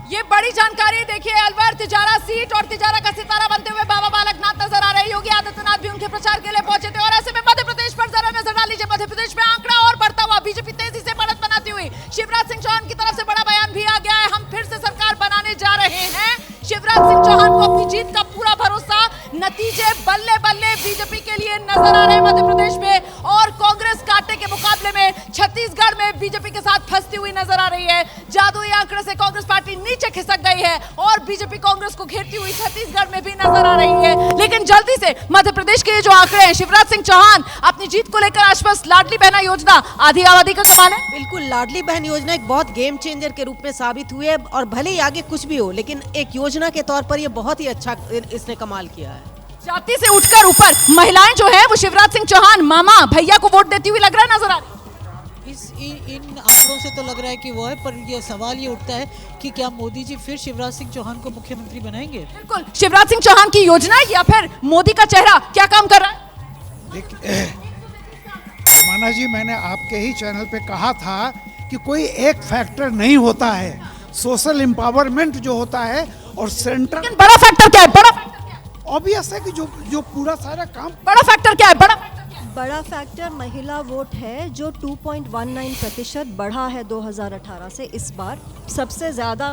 ये बड़ी जानकारी देखिए, अलवर तिजारा सीट और तिजारा का सितारा बनते हुए बाबा बालकनाथ नजर आ रहे हैं। योगी आदित्यनाथ भी उनके प्रचार के लिए पहुंचे थे और ऐसे में मध्य प्रदेश पर जरा नजर डाल लीजिए। मध्य प्रदेश में आंकड़ा और बढ़ता हुआ, बीजेपी तेजी से बढ़त बनाती हुई। शिवराज सिंह चौहान की तरफ से बड़ा बयान भी आ गया है, हम फिर से सरकार बनाने जा रहे हैं। शिवराज सिंह चौहान को अपनी जीत का पूरा भरोसा, नतीजे बल्ले बल्ले बीजेपी के लिए नजर आ रहे हैं मध्य प्रदेश में। और कांग्रेस कांटे के मुकाबले में छत्तीसगढ़ में बीजेपी के साथ फंसती हुई नजर आ रही है। जादुई आंकड़े से कांग्रेस पार्टी नीचे खिसक गई है और बीजेपी कांग्रेस को घेरती हुई छत्तीसगढ़ में भी नजर आ रही है। लेकिन जल्दी से मध्य प्रदेश के जो आंकड़े हैं, शिवराज सिंह चौहान अपनी जीत को लेकर आश्वस्त। लाडली बहना योजना आधी आबादी का कमाल है। बिल्कुल, लाडली बहन योजना एक बहुत गेम चेंजर के रूप में साबित हुई है और भले ही आगे कुछ भी हो, लेकिन एक योजना के तौर पर ये बहुत ही अच्छा इसने कमाल किया है। जाति से उठकर ऊपर महिलाएं जो है वो शिवराज सिंह चौहान मामा भैया को वोट देती हुई लग रहा है, नजर आ रही है। इन आंकड़ों से तो लग रहा है कि वो है, पर ये सवाल ये उठता है कि क्या मोदी जी फिर शिवराज सिंह चौहान को मुख्यमंत्री बनाएंगे? बिल्कुल, शिवराज सिंह चौहान की योजना या फिर मोदी का चेहरा क्या काम कर रहा है? माना जी, मैंने आपके ही चैनल पे कहा था कि कोई एक फैक्टर नहीं होता है, सोशल एम्पावरमेंट जो होता है और सेंटर। लेकिन बड़ा फैक्टर क्या है? बड़ा ऑब्वियस है कि जो पूरा सारा काम। बड़ा फैक्टर क्या है? बड़ा फैक्टर महिला वोट है जो 2.19% बढ़ा है 2018 से इस बार सबसे ज्यादा।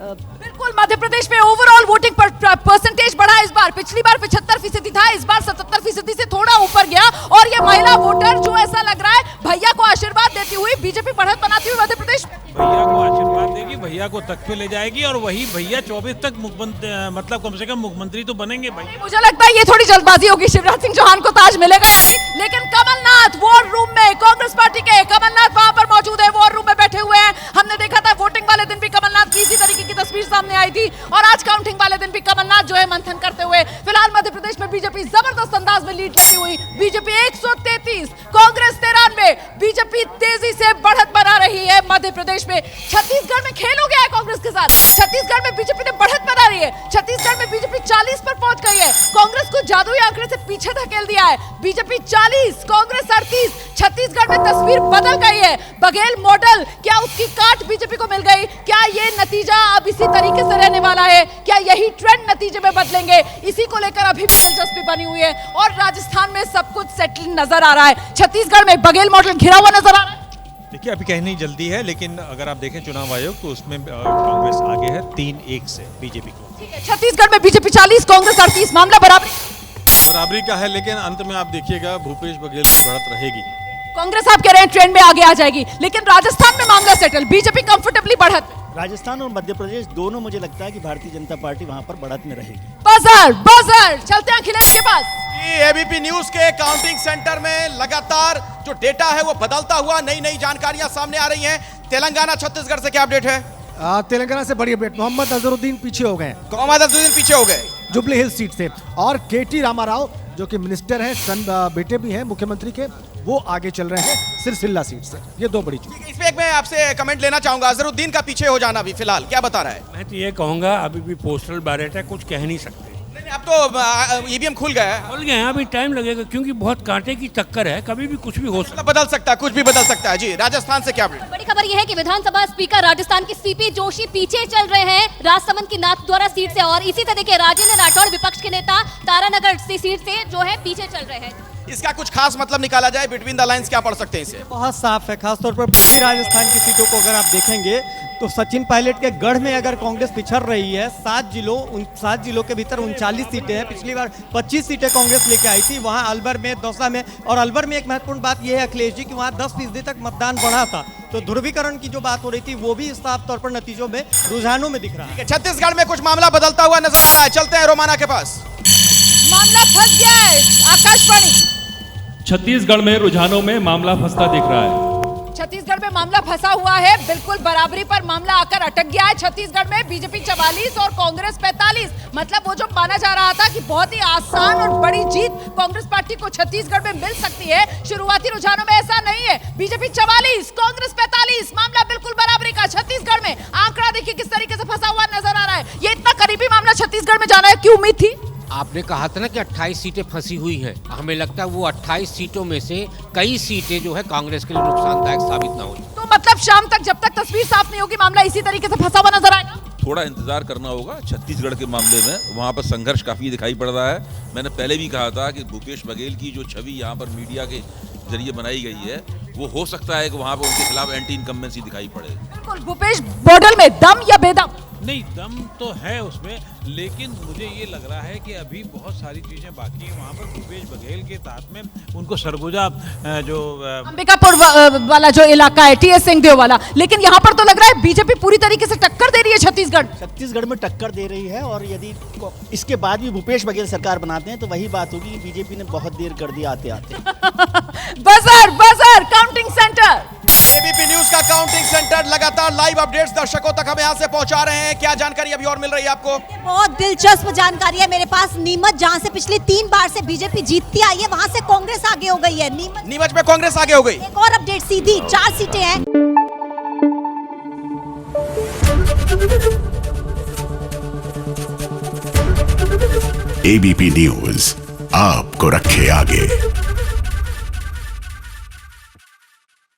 बिल्कुल, मध्य प्रदेश में ओवरऑल वोटिंग परसेंटेज बढ़ा इस बार। पिछली बार 75% था, इस बार 77% से थोड़ा ऊपर गया। और ये महिला वोटर जो ऐसा लग रहा है भैया को आशीर्वाद देती हुई बीजेपी बढ़त बनाती हुई मध्य प्रदेश में। भैया को आशीर्वाद देगी, भैया को तख्त पे ले जाएगी और वही भैया 24 तक मतलब कम से कम मुख्यमंत्री तो बनेंगे भाई। मुझे लगता है ये थोड़ी जल्दबाजी होगी, शिवराज सिंह चौहान को ताज मिलेगा या नहीं। लेकिन कमलनाथ वॉर रूम में, कांग्रेस पार्टी के कमलनाथ वहां पर मौजूद है, वॉर रूम में बैठे हुए हैं। हमने देखा था वोटिंग वाले दिन भी कमलनाथ की इसी तरीके की तस्वीर सामने आई थी और आज काउंटिंग वाले दिन भी कमलनाथ जो है मंथन करते हुए। फिलहाल मध्य प्रदेश में बीजेपी जबरदस्त अंदाज में लीड लेती हुई, बीजेपी 133, कांग्रेस 93, बीजेपी तेजी से बढ़त बना रही है मध्य प्रदेश में। छत्तीसगढ़ में खेल हो गया है कांग्रेस के साथ। छत्तीसगढ़ में बीजेपी ने बढ़त बना रही है। छत्तीसगढ़ में बीजेपी 40 पर पहुंच गई है। कांग्रेस को जादुई आंकड़े से पीछे धकेल दिया है। बीजेपी 40, कांग्रेस 38। छत्तीसगढ़ में तस्वीर बदल गई है। बघेल मॉडल, क्या उसकी काट बीजेपी को मिल गई? क्या ये नतीजा अब इसी तरीके से रहने वाला है? क्या यही ट्रेंड नतीजे में बदलेंगे? इसी को लेकर अभी भी दिलचस्पी बनी हुई है और राजस्थान में सब कुछ सेटल नजर आ रहा है। छत्तीसगढ़ में बघेल मॉडल घिरा हुआ नजर आ रहा है। देखिए, अभी कहनी जल्दी है, लेकिन अगर आप देखें चुनाव आयोग तो उसमें कांग्रेस आगे है 3-1 से बीजेपी को। ठीक है, छत्तीसगढ़ में बीजेपी 40, कांग्रेस 38, मामला बराबरी का है। लेकिन अंत में आप देखिएगा भूपेश बघेल की बढ़त रहेगी। कांग्रेस आप कह रहे हैं ट्रेंड में आगे आ जाएगी, लेकिन राजस्थान में मामला सेटल, बीजेपी कंफर्टेबली बढ़त। राजस्थान और मध्य प्रदेश दोनों मुझे लगता है कि भारतीय जनता पार्टी वहां पर बढ़त में रहेगी। बजर चलते हैं अखिलेश के पास। एबीपी न्यूज के काउंटिंग सेंटर में लगातार जो डेटा है वो बदलता हुआ नई जानकारियां सामने आ रही हैं। तेलंगाना छत्तीसगढ़ से क्या अपडेट है? तेलंगाना से बड़ी अपडेट, मोहम्मद अजहरुद्दीन पीछे हो गए। मोहम्मद अजहरुद्दीन पीछे हो गए जुबली हिल सीट से, और केटी रामाराव जो कि मिनिस्टर हैं, सन बेटे भी हैं मुख्यमंत्री के, वो आगे चल रहे हैं सिरसिल्ला सीट से। ये दो बड़ी चीज। इसमें एक मैं आपसे कमेंट लेना चाहूंगा, अजहरुद्दीन का पीछे हो जाना भी फिलहाल क्या बता रहा है? मैं तो ये कहूँगा अभी भी पोस्टल बैलेट है, कुछ कह नहीं सकते। अब तो ईवीएम खुल गया है। खुल गए हैं, अभी टाइम लगेगा क्योंकि बहुत कांटे की टक्कर है, कभी भी कुछ भी हो सकता है, बदल सकता है, कुछ भी बदल सकता है। जी, राजस्थान से क्या अपडेट? बड़ी खबर यह है कि विधानसभा स्पीकर राजस्थान की सीपी जोशी पीछे चल रहे हैं राजसमंद की नाथद्वारा सीट से, और इसी तरह के राजेंद्र राठौड़ विपक्ष के नेता तारानगर से सीट से जो है पीछे चल रहे हैं। इसका कुछ खास मतलब निकाला जाए, बिटवीन द लाइंस क्या पढ़ सकते हैं इसे? बहुत साफ है, खासतौर पर पूर्वी राजस्थान की सीटों को अगर आप देखेंगे तो सचिन पायलट के गढ़ में अगर कांग्रेस पिछड़ रही है, 7 जिलों के भीतर 39 सीटें हैं। पिछली बार 25 सीटें कांग्रेस लेके आई थी, वहां अलवर में, दौसा में। और अलवर में एक महत्वपूर्ण बात यह है अखिलेश जी कि वहां 10% तक मतदान बढ़ा था, तो ध्रुवीकरण की जो बात हो रही थी वो भी साफ तौर पर नतीजों में, रुझानों में दिख रहा है। छत्तीसगढ़ में कुछ मामला बदलता हुआ नजर आ रहा है, चलते हैं रोमाना के पास। मामला फंस गया है, आकाशवाणी। छत्तीसगढ़ में रुझानों में मामला फंसता दिख रहा है। छत्तीसगढ़ में मामला फंसा हुआ है, बिल्कुल बराबरी पर मामला आकर अटक गया है। छत्तीसगढ़ में बीजेपी 44 और कांग्रेस 45, मतलब वो जो माना जा रहा था कि बहुत ही आसान और बड़ी जीत कांग्रेस पार्टी को छत्तीसगढ़ में मिल सकती है, शुरुआती रुझानों में ऐसा नहीं है। बीजेपी 44, कांग्रेस 45, मामला बिल्कुल बराबरी का। छत्तीसगढ़ में आंकड़ा देखिए किस तरीके से फंसा हुआ नजर आ रहा है। ये इतना करीबी मामला छत्तीसगढ़ में जाना है, क्यों उम्मीद थी? आपने कहा था ना कि 28 सीटें फंसी हुई है, हमें लगता है वो 28 सीटों में से कई सीटें जो है कांग्रेस के लिए नुकसानदायक साबित ना हुई। तो मतलब शाम तक जब तक तस्वीर साफ नहीं होगी मामला इसी तरीके से फंसा हुआ नजर आएगा। थोड़ा इंतजार करना होगा। छत्तीसगढ़ के मामले में वहाँ पर संघर्ष काफ़ी दिखाई पड़ रहा है। मैंने पहले भी कहा था कि भूपेश बघेल की जो छवि यहाँ पर मीडिया के जरिए बनाई गई है, वो हो सकता है कि वहाँ पर उनके खिलाफ एंटी इनकम्बेंसी दिखाई पड़े। बिल्कुल, भूपेश बॉर्डर में दम या बेदम? नहीं, दम तो है उसमें, लेकिन मुझे ये लग रहा है कि अभी बहुत सारी चीजें बाकी हैं वहाँ पर। भूपेश बघेल के साथ में उनको सरगुजा जो अंबिकापुर वाला जो इलाका है, टीएस सिंहदेव वाला, लेकिन यहाँ पर तो लग रहा है बीजेपी पूरी तरीके से टक्कर दे रही है छत्तीसगढ़ में टक्कर दे रही है। और यदि इसके बाद भी भूपेश बघेल सरकार बनाते हैं तो वही बात होगी कि बीजेपी ने बहुत देर कर दी आते आते। Buzzer counting centre, ABP news का काउंटिंग सेंटर लगातार लाइव अपडेट्स दर्शकों तक हम यहां से पहुंचा रहे हैं। क्या जानकारी अभी और मिल रही है आपको? बहुत दिलचस्प जानकारी है मेरे पास। नीमच, जहां से पिछली 3 बार से बीजेपी जीतती आई है, वहां से कांग्रेस आगे हो गई है। नीमच में कांग्रेस आगे हो गई। एक और अपडेट सीधी, 4 सीटें हैं। एबीपी न्यूज आपको रखे आगे।